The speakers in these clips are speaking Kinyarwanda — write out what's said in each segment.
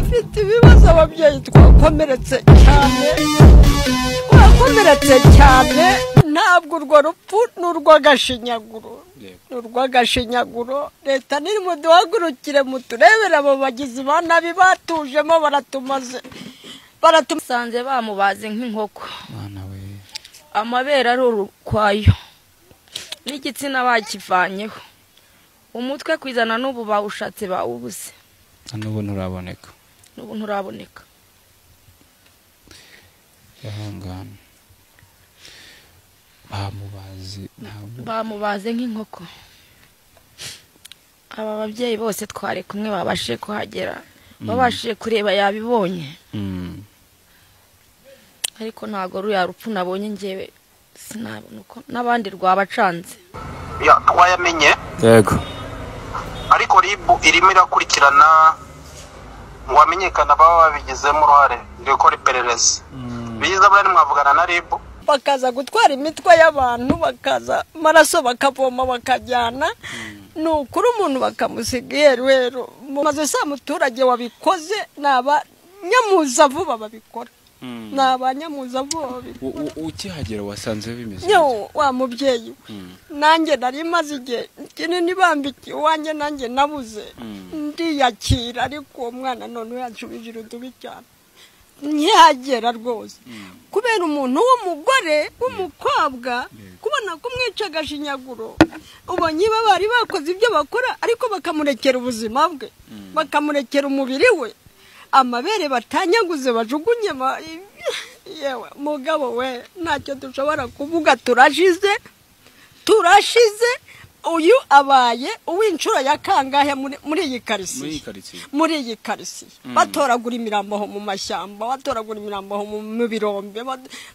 turafite ibibazo ababyeyi twakomeretse cyane ntabwo urwo rupfu n'urw'agashinyaguro leta nirimo duhagurukire muturebera abo bagizi ba nabi batujemo baratumaze bamubaze nk'inkoko amabere ari urukwayo n'igitsina bakivanyeho umutwe kwizana n'ubu bawushatse bawubuze n'ubu nturaboneka yahangana bamubaze nk'inkoko aba babyeyi bose twari kumwe babashije kuhagera babashije kureba yabibonye ariko ntago ruya rupfu nabonye ngewe sinabona uko n'abandi rwabacanze twayamenye yego ariko ribu irimo irakurikirana ngo hamenyekane ababa babigizemo uruhare gukora iperereza biza bari mwavugana na ribu bakaza gutwara imitwe y'abantu bakaza amaraso bakavoma bakajyana nukuri umuntu bakamusiga rero maze sa muturage wabikoze n'abanyamuza vuba babikora n'abanyamuza vuba ukihagera wasanze bimeze wa mubyeyi nanjye nari maze igihe kinini bambiki wanjye nanjye nabuze ndiyakira ariko uwo mwana none yanshubije urudubi cyane ntihagera rwose kubera umuntu w'umugore w'umukobwa kubona kumwica agashinyaguro ubonye bari bakoze ibyo bakora ariko bakamurekera ubuzima bwe bakamurekera umubiri we amabere batanyaguze bajugunye yewe mugabo we ntacyo dushobora kuvuga turashize uyu abaye uw'inshuro ya kangahe muri iyi karisi batoragura imirambo mu mashyamba batoragura imirambo mu birombe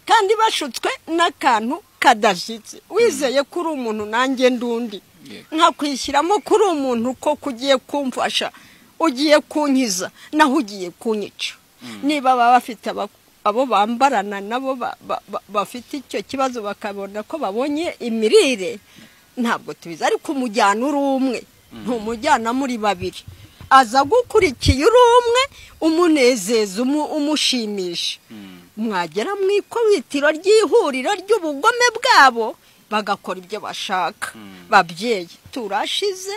kandi bashutswe n'akantu kadashyitse wizeye kuri umuntu nanjye ndundi nkakwishyiramo kuri umuntu ko kugiye kumfasha ugiye kunkiza naho ugiye kunyica niba baba bafite abo bambarana nabo bafite icyo kibazo bakabona ko babonye imirire ntabwo tubizi ariko umujyana uri umwe ntumujyana muri babiri aza gukurikiye uri umwe umunezeza umushimisha mwagera mu ikubitiro ry'ihuriro ry'ubugome bwabo bagakora ibyo bashaka babyeyi turashize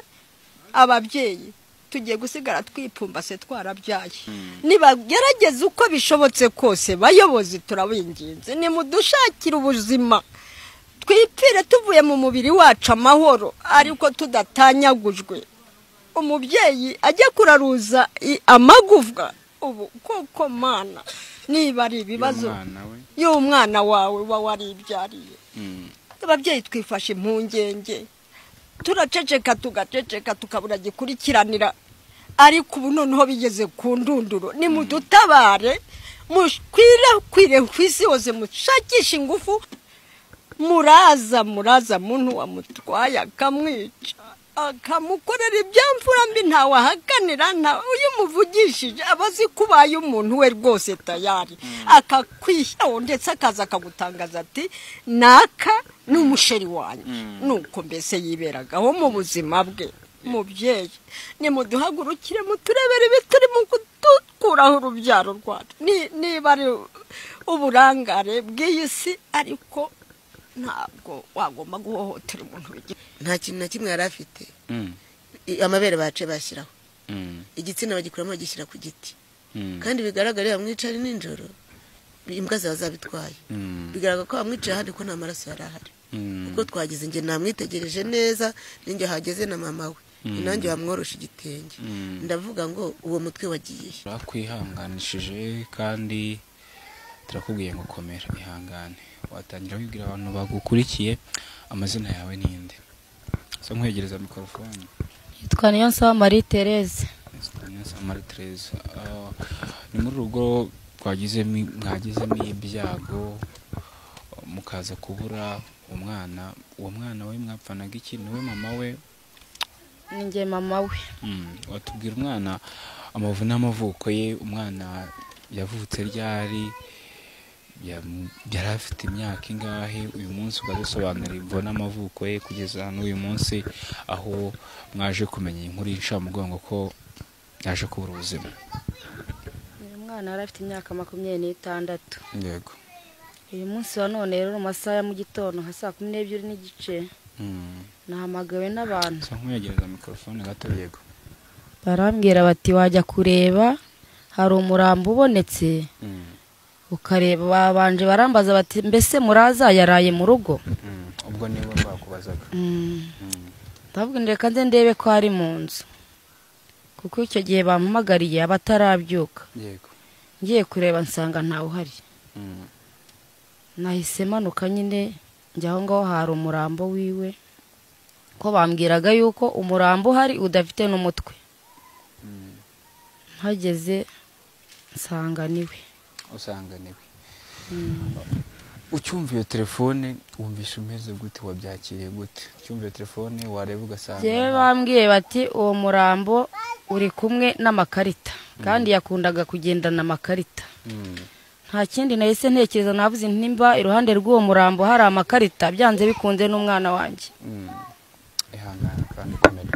ababyeyi tugiye gusigara twipfumbase twarabyaye nibagerageza uko bishobotse kose bayobozi turabinginze nimudushakira ubuzima twipfire tuvuye mu mubiri wacu amahoro ariko tudatanyagujwe umubyeyi ajya kuraruza amagufwa ubu koko mana niba ari ibibazo y'umwana wawe uba waribyariye ababyeyi twifashe impungenge turaceceka tugaceceka tukabura gikurikiranira ariko ubu noneho bigeze ku ndunduro nimudutabare mukwire kwisi hose mushakisha ingufu muraza muntu wamutwaye akamwica akamukorera ibyamfura mbi ntawahakanira uyu muvugishije abazi kubaye umuntu we rwose tayari akakwishyiraho ndetse akaza akagutangaza ati naka n'umusheri wanyu nuko mbese yiberagaho mu buzima bwe mubyeyi nimuduhagurukire muturebere ibituri mu kudukuraho urubyaro rwacu niba ari uburangare bw'iyi si ariko ntabwo wagomba guhohotera umuntu nta kintu na kimwe yari afite amabere bace bashyiraho igitsina bagikuramo bagishyira ku giti kandi bigaragara bamwicara nijoro imbwa zawe zabitwaye bigaragara ko bamwicaye ahandi ko nta maraso yari ahari kuko twagize njye namwitegereje neza ninjye hageze na mama we nanjye wamworosha igitenge ndavuga ngo uwo mutwe wagiye bakwihanganishije kandi turakubwiye ngo komera ihangane watangira wibwira abantu bagukurikiye amazina yawe ninde so nkwegereza mikrofone yitwa Niyonsaba Marie Therese ni muri rugo mwagizemo ibyago mukaza kubura umwana uwo mwana we mwapfanaga iki niwe mama we ninjye mama we watubwira umwana amavu n'amavuko ye umwana yavutse ryari yari afite imyaka ingahe uyu munsi ugasobanura imvo n'amavuko ye kugeza n'uyu munsi aho mwaje kumenya inkuru y'incamugongo ko yaje kubura ubuzima umwana yari afite imyaka 26. yego uyu munsi wa none rero mu masaha ya mu gitondo nka saa 12 n'igice nahamagawe n'abantu nkwegereza mikrofone gato yego barambwira bati wajya kureba hari umurambo ubonetse ukareba babanje barambaza bati mbese muraza yaraye mu rugo ubwo nibo bakubazaga ndavuga ndeka nze ndebe ko ari mu nzu kuko icyo gihe bampamagariye abatarabyuka yego ngiye kureba nsanga ntawe uhari nahise manuka nyine njya aho ngaho hari umurambo wiwe ko bambwiraga yuko umurambo uhari udafite n'umutwe hageze nsanga niwe ucyumva iyo telefone wumvisha umeze gute wabyakiriye gute ucyumva iyo telefone wareba ugasanga yewe bambwiye bati uwo murambo uri kumwe n'amakarita kandi yakundaga kugendana amakarita nta kindi nahise ntekereza navuze ntimba iruhande rw'uwo murambo hari amakarita byanze bikunze n'umwana wanjye ihangana kandi komera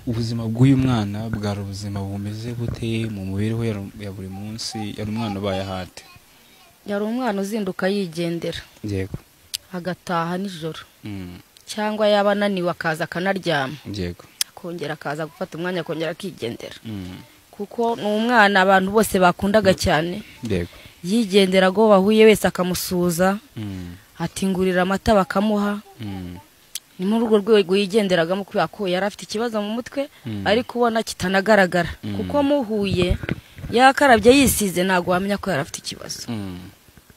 ubuzima bw'uyu mwana bwari ubuzima bumeze bute mu mibereho ya buri munsi yari umwana ubaye hate yari umwana uzinduka yigendera yego agataha nijoro cyangwa yaba ananiwe akaza akanaryama yego akongera akaza gufata umwanya akongera akigendera kuko ni umwana abantu bose bakundaga cyane yego yigendera ngo bahuye wese akamusuza atingurira amata bakamuha ni muri urwo rwego yigenderagamo kubera ko yari afite ikibazo mu mutwe ariko ubona kitanagaragara kuko muhuye yakarabye yisize ntago wamenya ko yari afite ikibazo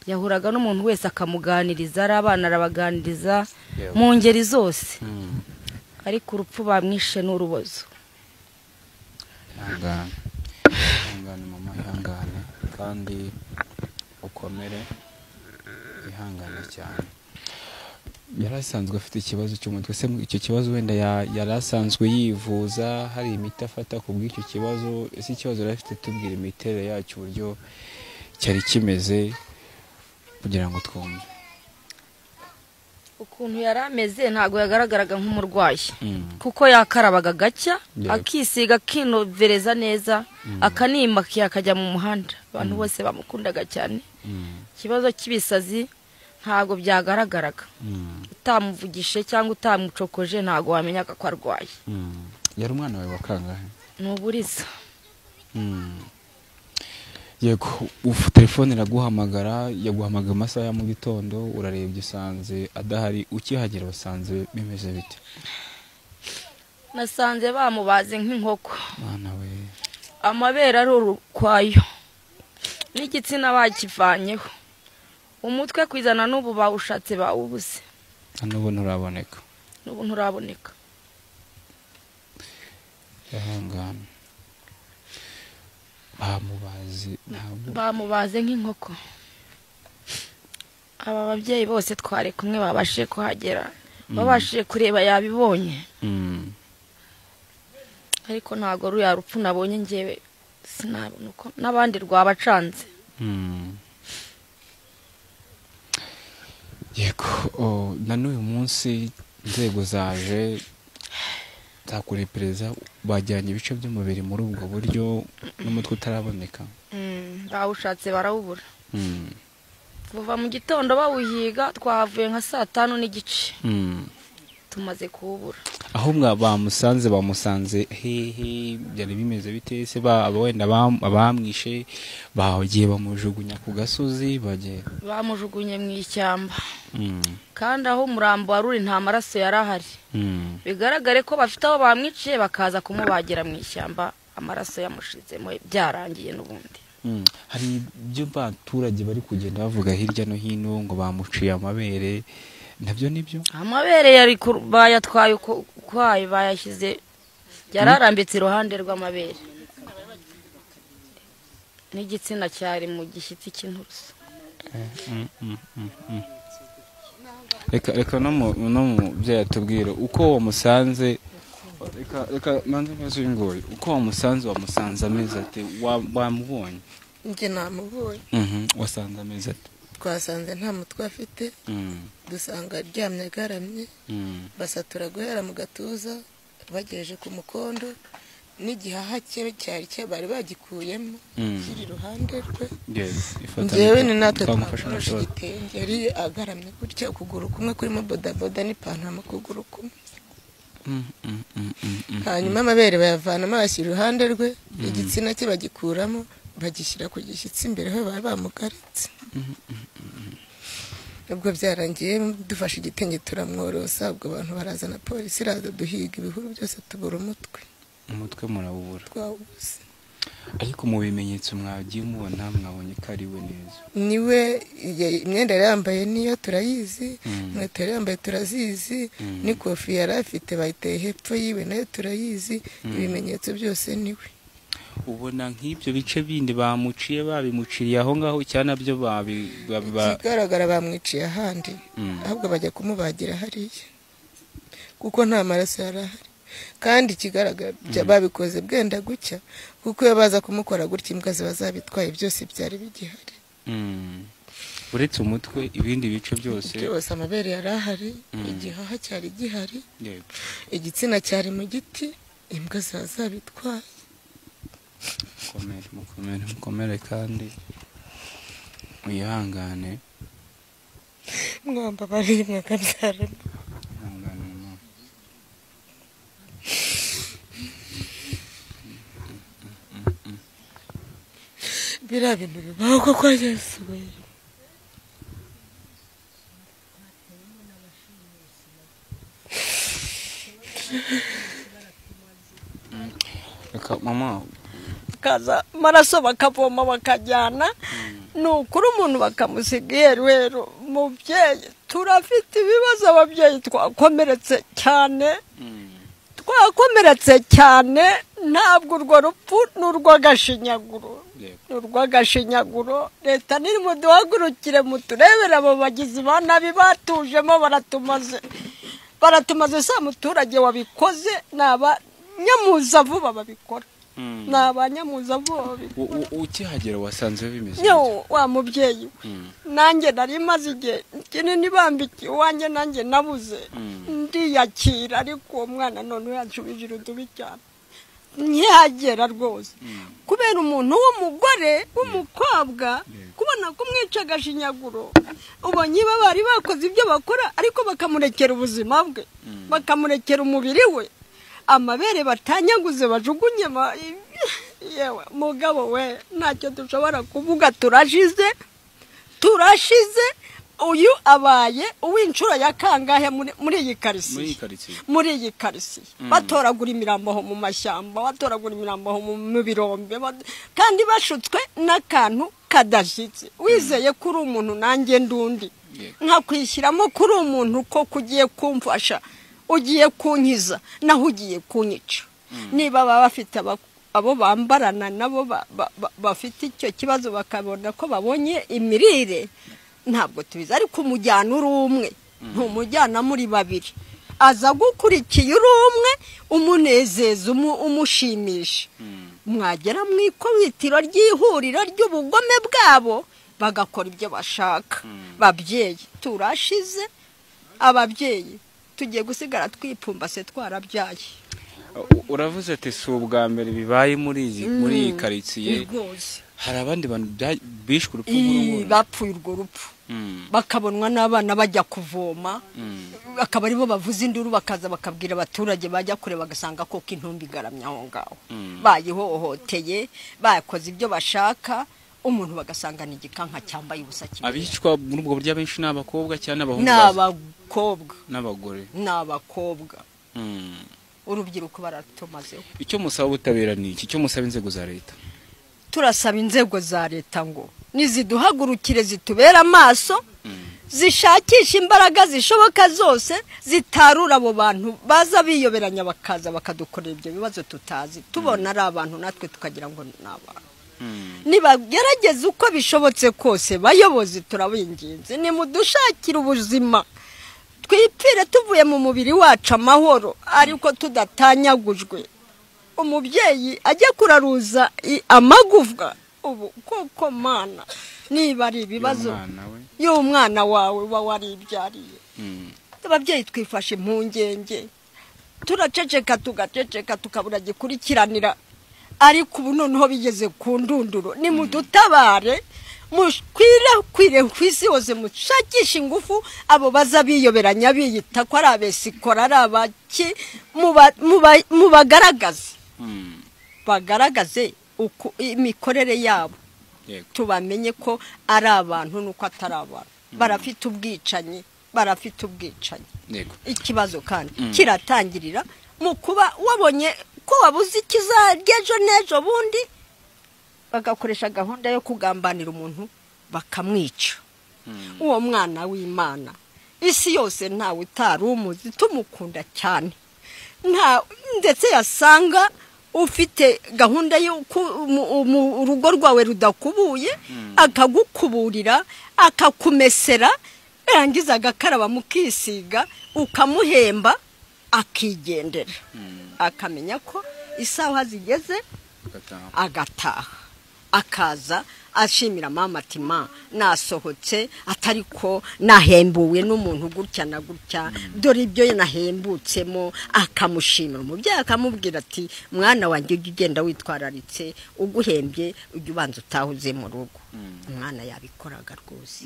yahuraga n'umuntu wese akamuganiriza ari abana arabaganiriza mu ngeri zose ariko urupfu bamwishe n'urubozo ihangane mama ihangane kandi ukomere ihangane cyane yari asanzwe afite ikibazo cy'umutwe se icyo kibazo wenda yari asanzwe yivuza hari imiti afata ku bw'icyo kibazo ese ikibazo yari afite tubwira imiterere yacyo uburyo cyari kimeze kugira ngo twumve ukuntu yari ameze ntabwo yagaragaraga nk'umurwayi kuko yakarabaga gacya akisiga akinovereza neza akanimakiye akajya mu muhanda abantu bose bamukundaga cyane ikibazo cy'ibisazi ntago byagaragaraga utamuvugishe cyangwa utamucokoje ntago wamenyaga ko arwaye yari umwana wawe wakangahe n'uburiza yego telefone iraguhamagara yaguhamagara amasaha ya mu gitondo urarebye usanze adahari ukihagera wasanze bimeze bite nasanze bamubaze nk'inkoko mwana we amabere ari urukwayo n'igitsina bakivanyeho umutwe kwizana n'ubu bawushatse bawubuze n'ubu nturaboneka yahangana bamubaze nk'inkoko aba babyeyi bose twari kumwe babashije kuhagera babashije kureba yabibonye ariko ntago ruya rupfu nabonye ngewe sinabona uko n'abandi rwabacanze yego na n'uyu munsi inzego zaje zakora iperereza bajyanye ibice by'umubiri muri ubwo buryo n'umutwe utaraboneka bawushatse barawubura kuva mu gitondo bawuhiga twahavuye nka 5:30 tumaze kuwubura aho bamusanze hehe byari bimeze bite se wenda abamwishe bagiye bamujugunya ku gasozi bamujugunye mu ishyamba kandi aho umurambo waruri nta maraso yari ahari bigaragare ko bafite aho bamwiciye bakaza kumubagira mu ishyamba amaraso yamushizemo byarangiye n'ubundi hari ibyo baturage bari kugenda bavuga hirya no hino ngo bamuciye amabere nabyo nibyo amabere yari bayatwaye kwaye bayashyize yararambitse iruhande rw'amabere n'igitsina cyari mu gishyitsi cy'inturusu reka no mu byatubwira uko wamusanze reka manze maze ngoye uko wamusanze ameze ate wamubonye njye namubonye wasanze ameze ate twasanze nta mutwe afite dusanga aryamye agaramye basatura guhera mu gatuza bagejeje ku mukondo n'igihaha cye cyari bari bagikuyemo kiri iruhande rwe Yes, njyewe ni natwe twamufasha twamufashe nashobora. igitenge yari agaramye gutya ukuguru kumwe kurimo bodaboda n'ipantaro mu kuguru kumwe hanyuma amabere bayavanamo bashyira iruhande rwe igitsina cye bagikuramo bagishyira ku gishyitsi imbere ho bari bamugaritse ubwo byarangiye dufashe igitenge turamworosa ubwo abantu barazana polisi iraza duhiga ibihuru byose tubura umutwe murawubura twawubuze ariko mu bimenyetso mwagiye mubona mwabonye ko ari we neza niwe imyenda yari yambaye niyo turayizi inkweto yari yambaye turazizi n'ikofi yari afite bayiteye hepfo yiwe nayo turayizi ibimenyetso byose niwe ubona nk'ibyo bice bindi bamuciye babimuciriye aho ngaho cyane nabyo kigaragara bamwiciye ahandi ahubwo bajya kumubagira hariya kuko nta maraso yari ahari kandi kigaragara babikoze bwenda gucya kuko iyo baza kumukora gutya imbwa ziba zabitwaye byose byari bigihari uretse umutwe ibindi bice byose amabere yari ahari igihaha cyari gihari igitsina cyari mu giti imbwa ziba zabitwaye mukomere kandi uyihangane mwamba bari mwakabyarana biriya bintu bibaho koko Yesu we mama kaza maraso bakavoma bakajyana nukuri umuntu bakamusiga rero mubyeyi turafite ibibazo ababyeyi twakomeretse cyane ntabwo urwo rupfu n'urw'agashinyaguro leta niri muduhagurukire muturebere abo bagizi ba nabi batujemo baratumaze sa muturage wabikoze n'abanyamuza vuba babikora n'abanyamuza vuba babikora ukihagera wasanze bimeze wa mubyeyi nanjye nari maze igihe kinini bambikiye iwanjye nanjye nabuze ndiyakira ariko uwo mwana none yanshubije urudubi cyane ntihagera rwose kubera umuntu w'umugore w'umukobwa kubona kumwica agashinyaguro ubonye bari bakoze ibyo bakora ariko bakamurekera ubuzima bwe bakamurekera umubiri we amabere batanyaguze bajugunye yewe mugabo we ntacyo dushobora kuvuga turashize uyu abaye uw'inshuro ya kangahe muri iyi karisi batoragura imirambo mu mashyamba batoragura imirambo mu birombe kandi bashutswe n'akantu kadashyitse wizeye ko uri umuntu nanjye ndundi nkakwishyiramo ko uri umuntu ko kugiye kumfasha ugiye kunkiza naho ugiye kunyica niba baba bafite abo bambarana nabo bafite icyo kibazo bakabona ko babonye imirire ntabwo tubizi ariko umujyana uri umwe ntumujyana muri babiri aza gukurikiye uri umwe umunezeza umushimisha mwagera mu ikubitiro ry'ihuriro ry'ubugome bwabo bagakora ibyo bashaka babyeyi turashize ababyeyi tugiye gusigara twipfumbase twarabyaye uravuze ati si ubwa mbere bibaye muri iyi karitsiye hari abandi bantu bishwe urupfu bapfuye urwo rupfu bakabonwa n'abana bajya kuvoma akaba aribo bavuza induru bakaza bakabwira abaturage bajya kure bagasanga koko intumbi igaramye aho ngaho bayihohoteye bakoze ibyo bashaka umuntu bagasangana igikanka cyambaye ubusa kimwe abicwa muri ubwo buryo abenshi n'abakobwa cyane n'abahungu n'abakobwa urubyiruko baratumazeho icyo musaba ubutabera ni iki cyo musaba inzego za leta turasaba inzego za leta ngo niziduhagurukire zitubera amaso zishakisha imbaraga zishoboka zose zitarura abo bantu baza biyoberanya bakaza bakadukorera ibyo bibazo tutazi tubona ari abantu natwe tukagira ngo ni abantu nibagerageze uko bishobotse kose bayobozi turabinginze nimudushakire ubuzima twipfire tuvuye mu mubiri wacu amahoro ariko tudatanyagujwe umubyeyi ajya kuraruza amagufwa ubu koko mana niba ari ibibazo y'umwana wawe uba waribyariye ababyeyi twifashe impungenge turaceceka tugaceceka tukabura gikurikiranira ariko ubu noneho bigeze ku ndunduro ni mudutabare mukwire ku isi hose mushakisha ingufu abo baza biyoberanya biyita ko ari abesikora ari abaki bagaragaze uko imikorere yabo tubamenye ko ari abantu nuko atari abantu barafite ubwicanyi ikibazo kandi kiratangirira mu kuba wabonye ko wabuze ikizarya ejo n'ejo bundi bagakoresha gahunda yo kugambanira umuntu bakamwica uwo mwana w'Imana isi yose ntawe utari umuzi tumukunda cyane ndetse yasanga ufite gahunda yo urugo rwawe rudakubuye akagukuburira akakumesera yarangiza agakaraba mukisiga ukamuhemba akigendera akamenya ko isaha zigeze agataha akaza ashimira mama tima nasohotse atari ko nahembuwe n'umuntu gutya na gutya dore ibyo nahembutsemo akamushimira umubyeyi akamubwira ati mwana wanjye ujye ugenda witwararitse uguhembye ujye ubanza utahuze mu rugo umwana yabikoraga rwose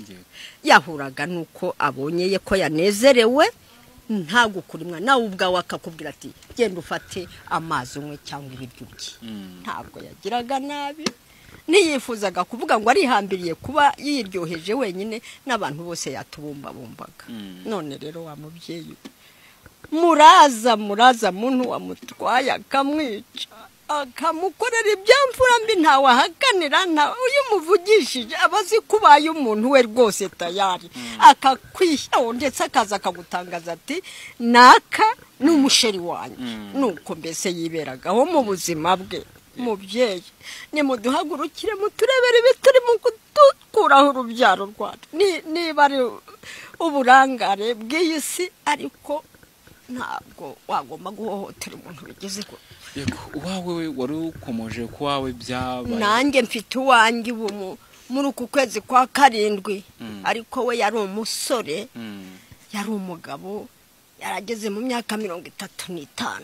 yahuraga nuko abonye ko yanezerewe ntagukurimwa nawe ubwawe akakubwira ati genda ufate amazi umwe cyangwa ibiryo bye ntabwo yagiraga nabi niyifuzaga kuvuga ngo arihambiriye kuba yiryoheje wenyine n'abantu bose yatubumbabumbaga none rero wa mubyeyi muraza muntu wamutwaye akamwica akamukorera ibyamfura mbi ntawahakanira uyu muvugishije abazi kubaye umuntu we rwose tayari akakwishaho ndetse akaza akagutangaza ati naka n'umusheri wanjye nuko mbese yiberagaho mu buzima bwe mubyeyi nimuduhagurukire muturebere ibituri mu kudukuraho urubyaro rwacu niba ari uburangare bw'iyi si ariko ntabwo wagomba guhohotera umuntu bigeze ko uwawe wari ukomoje ku wawe byabaye nanjye mfite uwanjye ubu muri uku kwezi kwa karindwi ariko we yari umusore yari umugabo yarageze mu myaka 35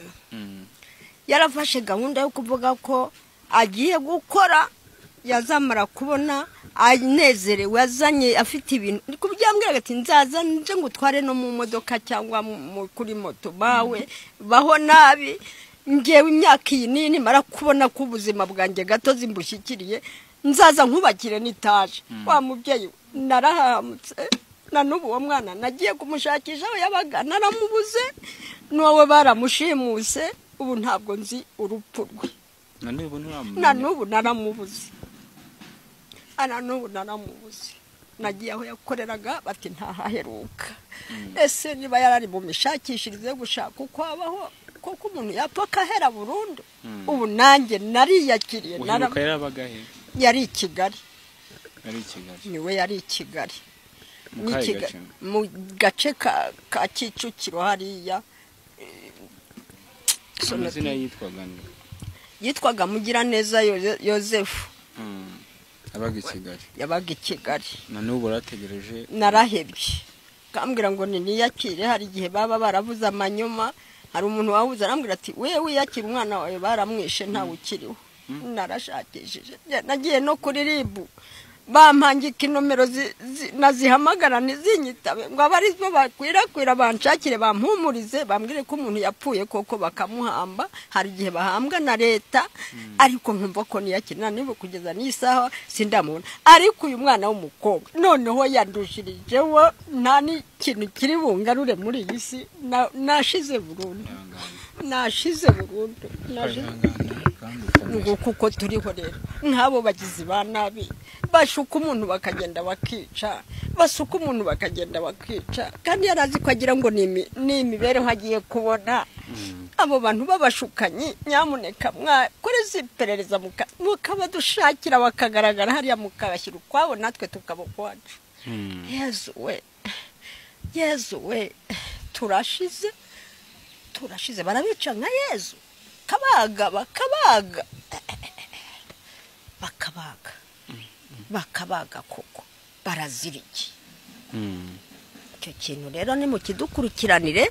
yarafashe gahunda yo kuvuga ko agiye gukora yazamara kubona anezerewe azanye afite ibintu kubyambwira ati nzaza nje ngutware no mu modoka cyangwa kuri moto bawe baho nabi ngewe imyaka iyi nini mara kubona ko ubuzima bwanjye gato zimbushyikiriye nzaza nkubakire n'itaje wa mubyeyi narahamutse na n'ubu uwo mwana nagiye kumushakisha aho yabaga naramubuze n'uwo baramushimuse ubu ntabwo nzi urupfu rwe na n'ubu naramubuze nagiye aho yakoreraga bati ntahaheruka ese niba yarari mu mishakishirize gushaka uko abaho koko umuntu yapfa akahera burundu ubu nanjye nariyakiriye yari i Kigali niwe yari i Kigali mu gace ka Kicukiro hariya amazina yitwaga Mugiraneza Yozefu yabaga i Kigali na n'ubu urategereje narahebye kambwira ngo niyakire hari igihe baba baravuze amanyuma hari umuntu wahuze arambwira ati wewe wiyakira umwana wawe baramwishe ntawe ukiriho narashakishije nagiye no kuri ribu bampangika inomero nazihamagara ntizinyitabe ngo abarizbo bakwirakwira banshakire bampumurize bambwire ko umuntu yapfuye koko bakamuhamba hari igihe bahambwa na leta ariko nkumva ko niyakirana niba kugeza n'isaha sindamubona ariko uyu mwana w'umukobwa noneho yandushirijeho nta n'ikintu kiri bungarure muri iyi si nashize burundu ngo kuko turiho rero nk'abo bagizi ba nabi bashuka umuntu bakagenda bakica basuka umuntu bakagenda bakica kandi yarazi ko agira ngo ni imibereho agiye kubona abo bantu babashukanye nyamuneka mwakoreze iperereza mukabadushakira bakagaragara hariya mukabashyira ukwabo natwe tukabokwacu Yezu we turashize barabica nka Yezu bakabaga koko baraziriki icyo kintu rero ni mu kidukurikiranire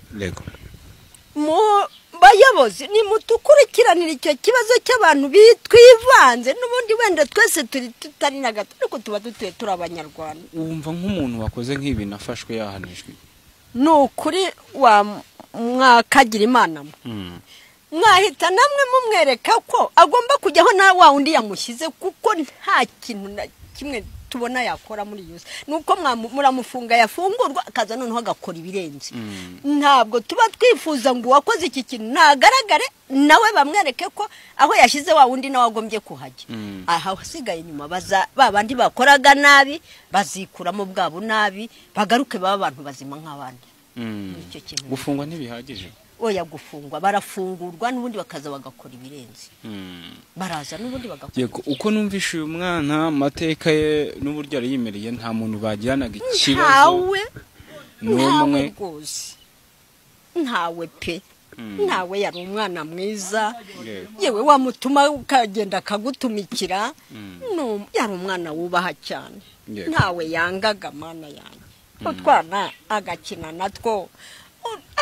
bayobozi nimutukurikiranira icyo kibazo cy'abantu bitwivanze n'ubundi wenda twese tutari na gato ariko tuba dutuye turi abanyarwanda. wumva nk'umuntu wakoze nk'ibi nafashwe yahanijwe ni ukuri mwakagira imana mwahita namwe mumwereka ko agomba kujyaho na wa undi yamushyize kuko nta kintu na kimwe tubona yakora muri yose nuko muramufunga yafungurwa akaza noneho agakora ibirenze. Ntabwo tuba twifuza ngo uwakoze iki kintu nagaragare nawe bamwereke ko aho yashyize wa wundi nawe agombye kuhajya. Aha hasigaye nyuma babandi bakoraga nabi bazikuramo bwabo nabi bagaruke baba abantu bazima nk'abandi. Icyo kintu gufungwa ntibihagije. Oya gufungwa barafungurwa n'ubundi bakaza bagakora ibirenze. Baraza n'ubundi bagakora. Yego uko numvishe uyu mwana amateka ye n'uburyo ari yimereye nta muntu bagiranaga ikibazo. Ntawe rwose. Ntawe pe. Ntawe yari umwana mwiza. Yewe wamutuma ukagenda akagutumikira. No yari umwana wubaha cyane. Ntawe yangaga mana yanjye. Utwana agakina natwo.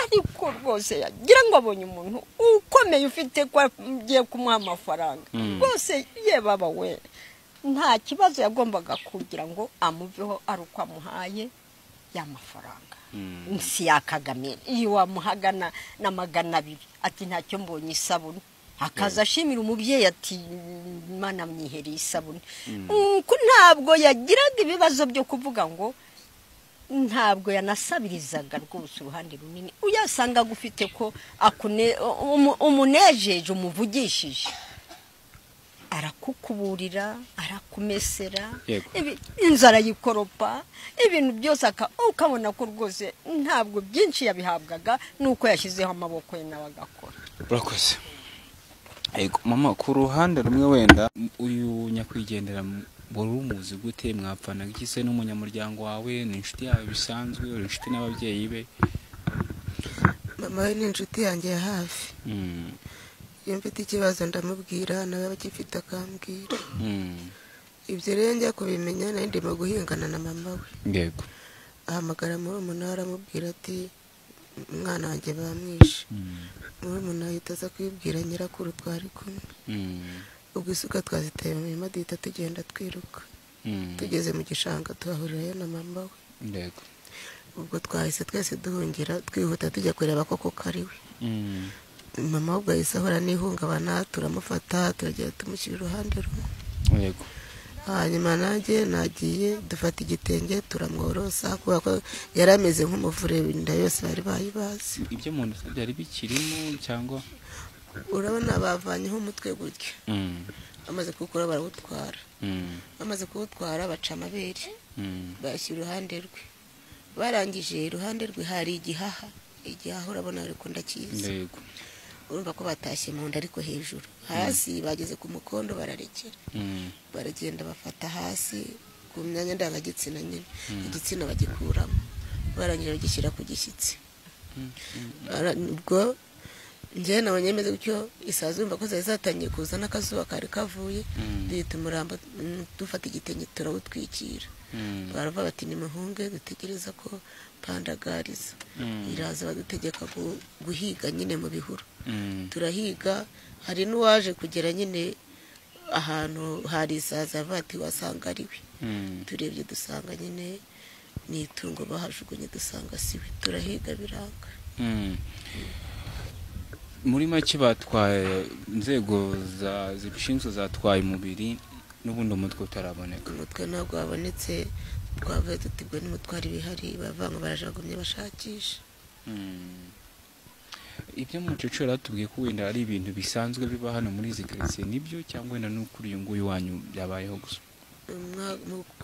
Ariko rwose yagira ngo abonye umuntu ukomeye ufite ko agiye kumuha amafaranga rwose ye baba we nta kibazo yagombaga kugira ngo amuveho ari uko amuhaye y'amafaranga. Si yakagame iyo wamuhagana na 200 ati ntacyo mbonye isabune akaza ashimira umubyeyi ati mana myihereye isabune. Ntabwo yagiraga ibibazo byo kuvuga ngo ntabwo yanasabirizaga rwose uruhande runini uyasanga gufite ko umunejeje umuvugishije arakukuburira arakumesera inzara yikoropa ibintu byose ukabona ko rwose ntabwo byinshi yabihabwaga nuko yashyizeho amaboko ye n'abagakora. Urakoze. Ego mama ku ruhande rumwe wenda uyu nyakwigendera wari umuzi gute mwapfanaga iki se n'umunyamuryango wawe ni inshuti yawe bisanzwe uri inshuti n'ababyeyi be? Mama we ni inshuti yanjye ya hafi. Iyo mfite ikibazo ndamubwira nawe bakifite akambwira. Ibyo rero njya kubimenya nari ndimo guhingana na mama we. Yego. Ahamagara muri umuntu aramubwira ati umwana wanjye bamwishe. Muri umuntu ahita aza kwibwira nyirakuru twari kumwe. Ubwo isuka twaziteye mu mirima duhita tugenda twiruka. Tugeze mu gishanga tuhahurirayo na mama we. Yego. Ubwo twahise twese duhungira twihuta tujya kureba koko kariwe. Mama ubwo yahise ahora n'ihungabana turamufata turagenda tumushyira iruhande rumwe. Yego. Hanyuma nanjye nagiye dufata igitenge turamworosa kubera ko yari ameze nk'umuvure inda yose bari bayibazi. Ibyo mu nda byari bikirimo cyangwa urabona bavanyeho umutwe gutya. Amaze kukura barawutwara. Amaze kuwutwara baca amabere. Bashyira iruhande rwe. Barangije iruhande rwe hari igihaha. Igihaha urabona ariko ndakiza. Yego. Urumva ko batashye mu nda ariko hejuru. Hasi bageze ku mukondo bararekera. Baragenda bafata hasi ku myanya ndangagitsina nyine. Igitsina bagikuramo. Barangije bagishyira ku gishyitsi. Ubwo njye nabonye meze gutyo isazi umva ko zatangiye kuzana akazuba kari kavuye duhita umuramba dufata igitenge turawutwikira. Baravuga bati nimuhunge dutegereza ko pandagariza iraza badutegeka guhiga nyine mu bihuru. Turahiga hari n'uwaje kugera nyine ahantu hari isazi avuga ati wasanga ariwe. Turebye dusanga nyine ni itungo bahajugunye dusanga siwe. Turahiga biranga. Muri make batwaye inzego zibishinzwe zatwaye umubiri n'ubundi umutwe utaraboneka. Umutwe ntabwo wabonetse twavuye tutibwe n'umutwari bihari bavanga barajagumye bashakisha. Ibyo mucecura ratubwiye ko wenda ari ibintu bisanzwe biba hano muri izi quartier nibyo cyangwa wenda n'ukuri uyu nguyu wanyu byabayeho gusa?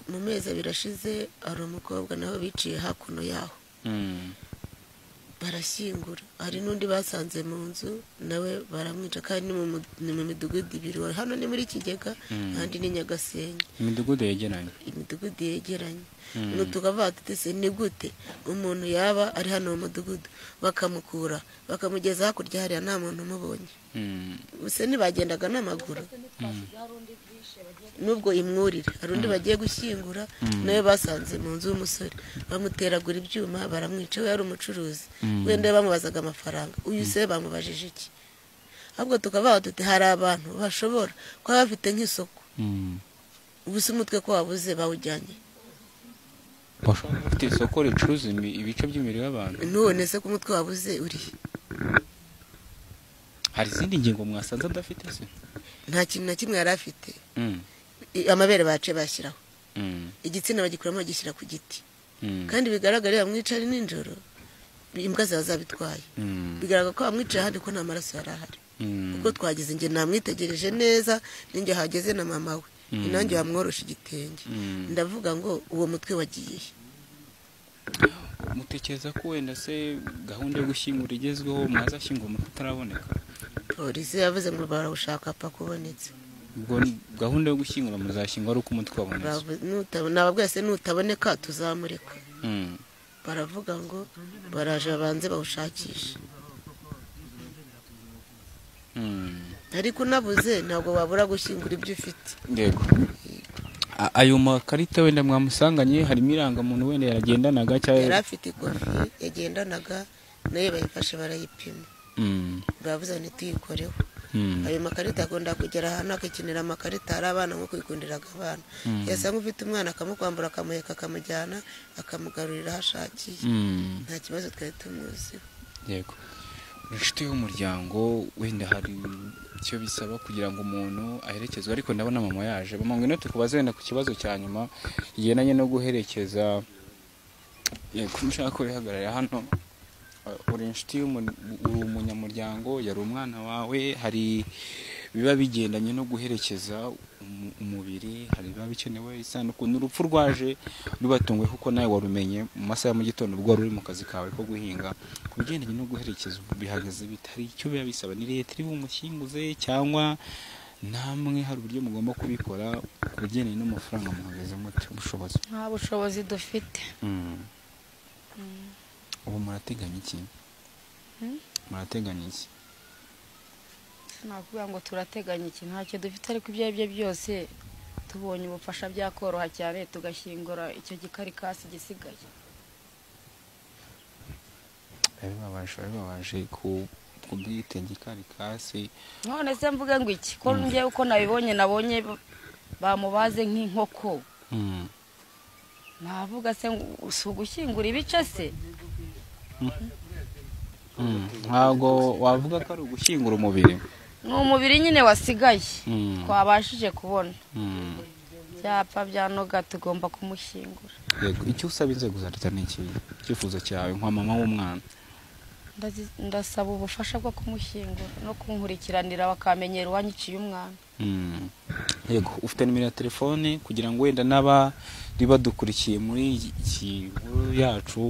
Mu mezi birashize ari umukobwa naho biciye hakuno yaho. Barashyingura hari n'undi basanze mu nzu nawe baramwica kandi ni mu midugudu ibiri hano ni muri Kigega kandi ni Nyagasenyi. Imidugudu yegeranye. Imidugudu yegeranye. Tukavuga tuti ni gute umuntu yaba ari hano mu mudugudu bakamukura bakamugeza hakurya hariya nta muntu umubonye. Buse ntibagendaga n'amaguru. Nubwo imwurire hari undi bagiye gushyingura nawe basanze mu nzu y'umusore bamuteragura ibyuma baramwica. We yari umucuruzi wenda bamubazaga amafaranga. Uyu se bamubajije iki ahubwo tukavuga tuti hari abantu bashobora kuba bafite nk'isoko ubu se umutwe ko wabuze bawujyanye bafite isoko ricuruza ibice by'imibiri y'abantu none se ko umutwe wabuze uri hari izindi ngingo mwasanze adafite se nta kintu na kimwe yari afite amabere bace bashyiraho igitsina bagikuramo bagishyira ku giti kandi bigaragara bamwica ari nijoro imbwa ziba zabitwaye bigaragara ko bamwicaye ahandi ko nta maraso yari ahari ubwo twagize njye namwitegereje neza ninjye hageze na mama we nanjye bamworosha igitenge ndavuga ngo uwo mutwe wagiye mutekereza ko wenda se gahunda yo gushyingura igezweho mwazashyingura umuntu utaraboneka polisi yavuze ngo barawushaka apfa kubonetse ubwo gahunda yo gushyingura muzashyingura ari uko umutwe wabonetse nababwiye se nutaboneka tuzamureka baravuga ngo baraje banze bawushakisha ariko unabuze ntabwo wabura gushyingura ibyo ufite yego ayo makarita wenda mwamusanganye harimo irangamuntu wenda yaragendanaga cyangwa yari afite ikofi yagendanaga nayo bayifashe barayipima bavuze ngo tuyikoreho ayo makarita akunda kugera ahantu akikinira amakarita hari abana nko kwikundiraga abana yasanga ufite umwana akamukwambura akamuheka akamujyana akamugarurira aho ashakiye nta kibazo twari tumuziho yego inshuti y'umuryango wenda hari icyo bisaba kugira ngo umuntu aherekezwe ariko ndabona mama yaje mama ngwino tukubaze wenda ku kibazo cya nyuma kigendanye no guherekeza yego mushaka ko rihagarara hano uri inshuti umunyamuryango yari umwana wawe hari biba bigendanye no guherekeza umubiri hari biba bikenewe isanduku n'urupfu rwaje rubatunguye kuko nawe warumenye mu masaha ya mu gitondo ubwo wari uri mu kazi kawe ko guhinga ku bigendanye no guherekeza bihagaze bitari icyo biba bisaba ni leta iri bumushyinguze cyangwa namwe hari uburyo mugomba kubikora ku bigendanye n'amafaranga muhagaze muti ubushobozi nta bushobozi dufite ubu murateganya iki murateganya iki nakubwira ngo turateganya iki ntacyo dufite ariko ibyo ari byo byose tubonye ubufasha byakoroha cyane tugashyingura icyo gikarikasi gisigaye bibabaje ku bwitenge ikarikasi none se mvuge ngo iki ko njyewe uko nabibonye nabonye bamubaze nk'inkoko navuga se si ugushyingura ibice se ntabwo wavuga ko ari ugushyingura umubiri ni umubiri nyine wasigaye twabashije kubona byapfa byanoga tugomba kumushyingura yego icyo usaba inzego za leta ni iki icyifuzo cyawe nka mama w'umwana ndasaba ubufasha bwo kumushyingura no kunkurikiranira bakamenyera uwanyiciye umwana yego ufite nimero ya telefone kugira ngo wenda n'abari badukurikiye muri iki nkuru yacu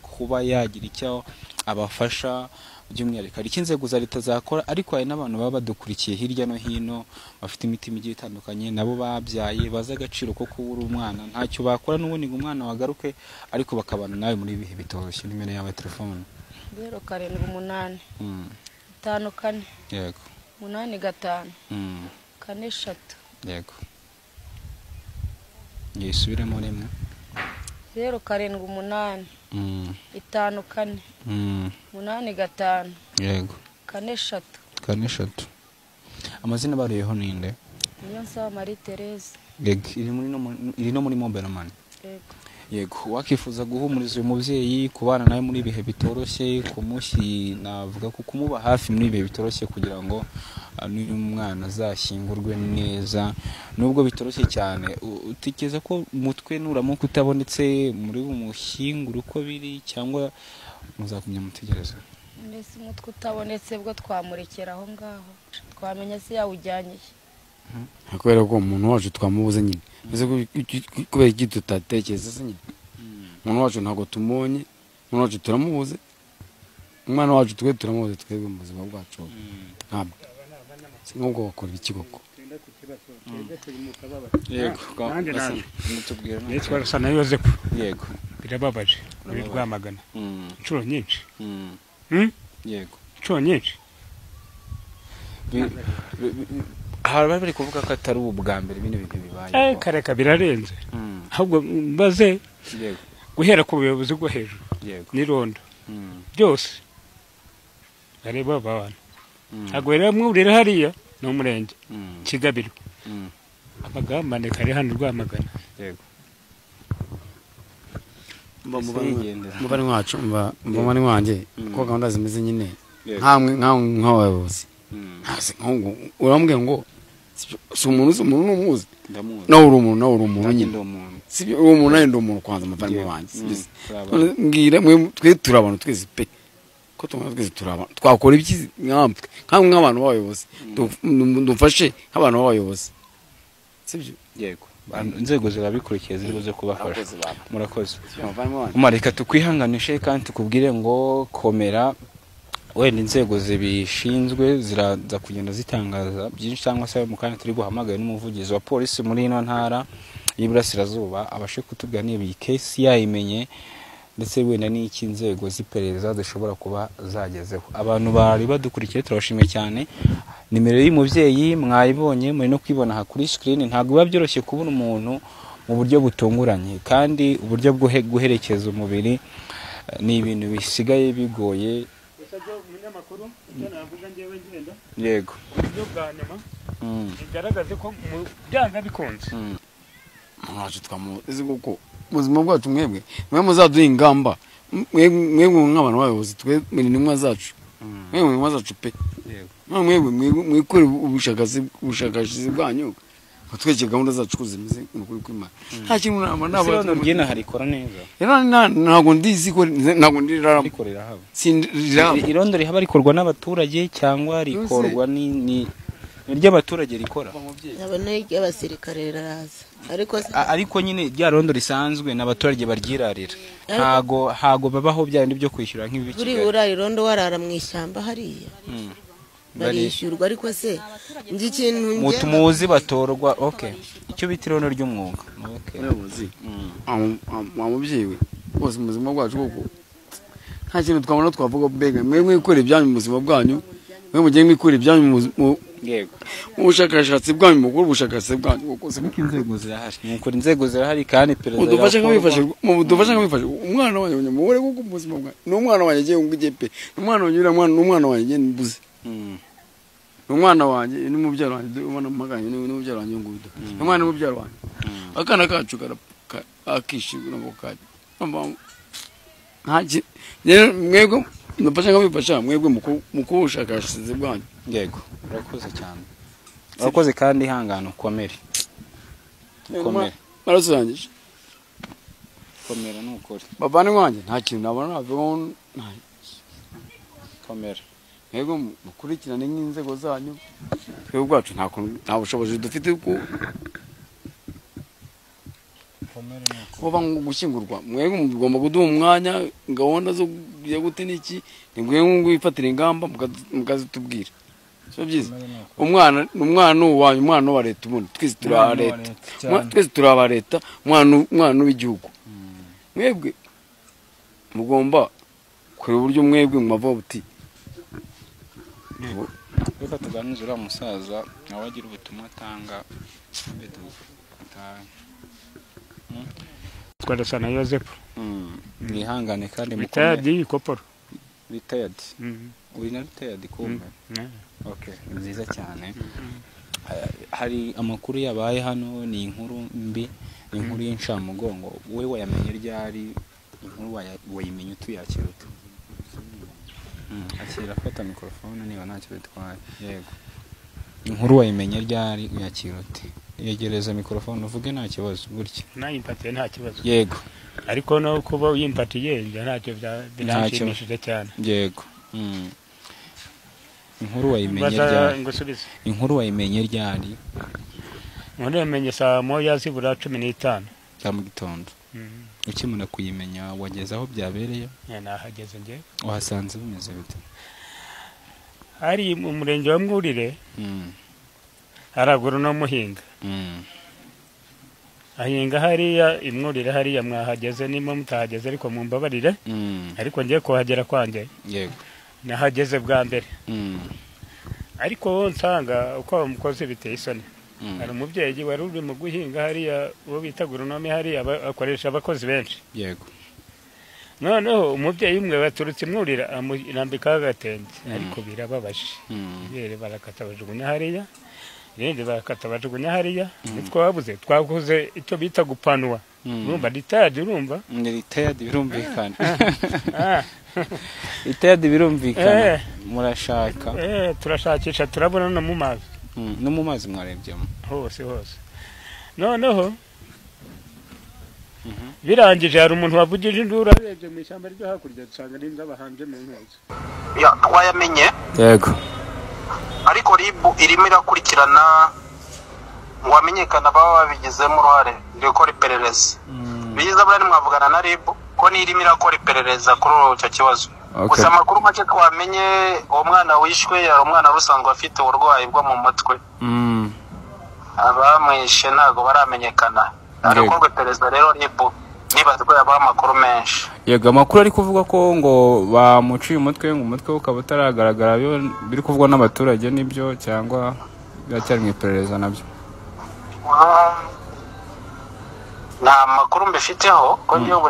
kuba yagira icyo abafasha by'umwihariko hari inzego za leta zakora ariko hari n'abantu baba badukurikiye hirya no hino bafite imitima igiye itandukanye nabo babyaye bazi agaciro ko kubura umwana ntacyo bakora n'ubundi ngo umwana wagaruke ariko bakabana nawe muri ibihe bitoroshye nimero yawe ya telefone 078 54 yego 85 4 yego yisubiremo rimwe 078 54 85 yego 4 amazina bariyeho ninde niyo nsaba Marie Therese yego iri no muri mobile money yego wakifuza guhumuriza uyu mubyeyi kubana nawe muri ibihe bitoroshye navuga ko kumuba hafi muri ibihe bitoroshye kugira ngo n'uyu mwana azashyingurwe neza nubwo bitoroshye cyane utekereza ko umutwe nuramuka utabonetse muri bumushyingure uko biri cyangwa muzakumya mutegereza mbese umutwe utabonetse bwo twamurekera aho ngaho twamenya se yawujyanye kubera ko umuntu wacu twamubuze nyine kubera iki tutatekereza se nyine umuntu wacu ntabwo tumubonye umuntu wacu turamubuze umwana wacu twe turamubuze twebwe mu buzima bwacu ntabwo si nk'ubwo bakora iki koko yego nitwa Rusana Yozefu yego birababaje muri Rwamagana inshuro nyinshi yego inshuro nyinshi hari bari kuvuga ko atari ubwa mbere bino bintu bibaye kareka birarenze ahubwo mbaze guhera ku buyobozi bwo hejuru n'irondo byose bareba abantu ntabwo rero mwurira hariya ni umurenge Kigabiro amagambane kari hano Rwamagana. Yego. mubari wacu mubari wanjye ko gahunda zimeze nyine nk'abayobozi urambwira ngo si umuntu n'umuzi nawe uri umuntu nyine sibyo uwo muntu ari umuntu kwanza muvari wanjye mbwira twe turi abantu twese pe ko twese turi abantu twakora iki nk'abantu b'abayobozi dufashe nk'abantu b'abayobozi sibyo. Yego. Inzego zirabikurikiye ziribuze kubafasha. Murakoze. Reka tukwihanganishe kandi tukubwire ngo komera, wenda inzego zibishinzwe ziraza kugenda zitangaza byinshi, cyangwa se mu kanya turi guhamagaye n'umuvugizi wa polisi muri ino ntara y'Iburasirazuba abashe kutubwira niba iyi case yayimenye ndetse wenda n'iki inzego z'iperereza zishobora kuba zagezeho. Abantu bari badukurikiye turabashimiye cyane. Nimero y'umubyeyi mwayibonye muri no kwibona aha kuri screen. Ntabwo biba byoroshye kubona umuntu mu buryo butunguranye, kandi uburyo bwo guherekeza umubiri ni ibintu bisigaye bigoye. Yego. Uburyo bwa nyuma bigaragaze ko byanga bikunze mwacu twamuzi kuko ubuzima bwacu mwebwe muzaduha ingamba, mwebwe nk'abantu b'abayobozi twe muri nimwe zacu, mwebwe nimwe zacu pe. Mwebwe mwikore ubushakashatsi bwanyu tweke gahunda zacu kuzimize n'ukuri kw'Imana. Nta kintu n'abantu ryena harikora neza. Ntabwo ndizi ko ntabwo ndiraramo rikorera haba. Irondo rihaba rikorwa n'abaturage cyangwa rikorwa ni ry'abaturage rikora. Abana y'abasirikare raza. Ariko nyine rya rondo risanzwe n'abaturage baryirarira. Hago babaho byandi byo kwishyura nk'ibi Buri urari rondo warara mu ishyamba hariya. Barishyurwa ariko se ngi kintu mutumuzi batorwa. Okay. Icyo bitirono ry'umwuga. Okay. Amubyeyi we bose mu buzima bwacu koko nta kintu twabona twavuga mbega mwemwe ikora ibyanyu mu buzima bwanyu, mwe mugiye mwikora ibyanyu mu yego ubushakashatsi bwanyu mukuru ubushakashatsi bwanyu koko inzego zirahari. Mukora inzego zirahari kandi perezida udufasha nk'abifasha umwana wanjye mubure kuko mu buzima bwanyu n'umwana wanjye giye ngije pe umwana wanjye n'umwana wanjye mbuze umwana wanjye ni mubyaro wanjye ubona maganye ni mubyaro wanjye ngudo umwana mubyaro wanjye akana kacu akishigura ngo kaje ntaje mwego ndafasha nk'abifasha mwebwe muko ubushakashatsi bwanyu. Yego. Urakoze cyane. Urakoze kandi ihangano ukomere. Marasangije. Komera n'ukuri. Babane wanjye nta kintu nabona navuga komera. Yego mukurikirane nk'inzego zanyu. Twebwe bwacu nta bushobozi dufite ko kuba gushyingurwa. Mwebwe mugomba kuduha umwanya gahunda zo kujya gute n'iki, ni mwebwe mwifatira ingamba mukazitubwira. So byiza umwana wanyu umwana wa leta ubundi twese turaba leta, twese turaba leta, umwana w'igihugu. Mwebwe mugomba kure uburyo mwebwe mwava buti reka tuganirize uriya musaza nawe agira ubutumwa atanga. Twadasana Joseph mwihangane kandi mukomere koporo retired. Uri na retired kumbe. Okay, nziza cyane. Hari amakuru yabaye hano, ni inkuru mbi, inkuru y'incamugongo. Wowe wayamenye ryari inkuru wayimenye utuyakira ute? Akira fata mikrofone niba ntacyo bitwaye. Yego. Inkuru wayimenye ryari uyakira ute? Yegereza mikrofone uvuge nta kibazo gutya. Nayimpatiye nta kibazo. Yego. Ariko no kuba uyimpatiye ntacyo byanshimishije cyane. Yego. Inkuru wayimenye ryari? Inkuru wayimenye ryari? Inkuru yamenye saa moya zibura 15 za mu gitondo. Ukimuna kuyimenya wageze aho byabereye? Nahageze nge. Wahasanze bimeze bite? Hari mu murenge wa Mwurire. Haraguru no muhinga. Ahinga hariya imwurire hariya mwahageze nimo mutahageze ariko mumbabarire. Ariko ngiye kuhagera kwanje. Yego. Nahageze bwa mbere. Ariko nsanga uko umukozi biteye isoni. Hari umubyeyi wari uri mu guhinga hariya uwo bita agoronome hariya akoresha abakozi benshi. Yego. noneho umubyeyi umwe baturutse imwurira amurambikaho agatenge ariko birababaje ibere barakata bajugunya hariya irindi barakata bajugunya hariya twabuze icyo bita gupanwa urumva ritayadi urumva ritayadi birumvikana ritayadi birumvikana murashaka turashakisha turabona no mu mazi no mu mazi mwarebyemo hose noneho birangije hari umuntu wavugije induru arebye mu ishyamba ryo hakurya dusanga n'imbwa bahambye mu ntoki twayamenye yego ariko ribu irimo irakurikirana ngo hamenyekane ababa babigizemo uruhare gukora iperereza biza buriya mwavugana na ribu ko n'irimo irakora iperereza kuri icyo kibazo gusa amakuru make twamenye uwo mwana wishwe yari umwana rusanzwe afite uburwayi bwo mu mutwe abamwishe ntabwo baramenyekana arakorwa iperereza rero ribu nibaza ko yabaha amakuru menshi yego amakuru ari kuvuga ko ngo bamuciye umutwe ngo umutwe ukaba utaragaragara biri kuvugwa n'abaturage nibyo cyangwa biracyari mu iperereza nabyo nta makuru mbifiteho ko njyewe ubu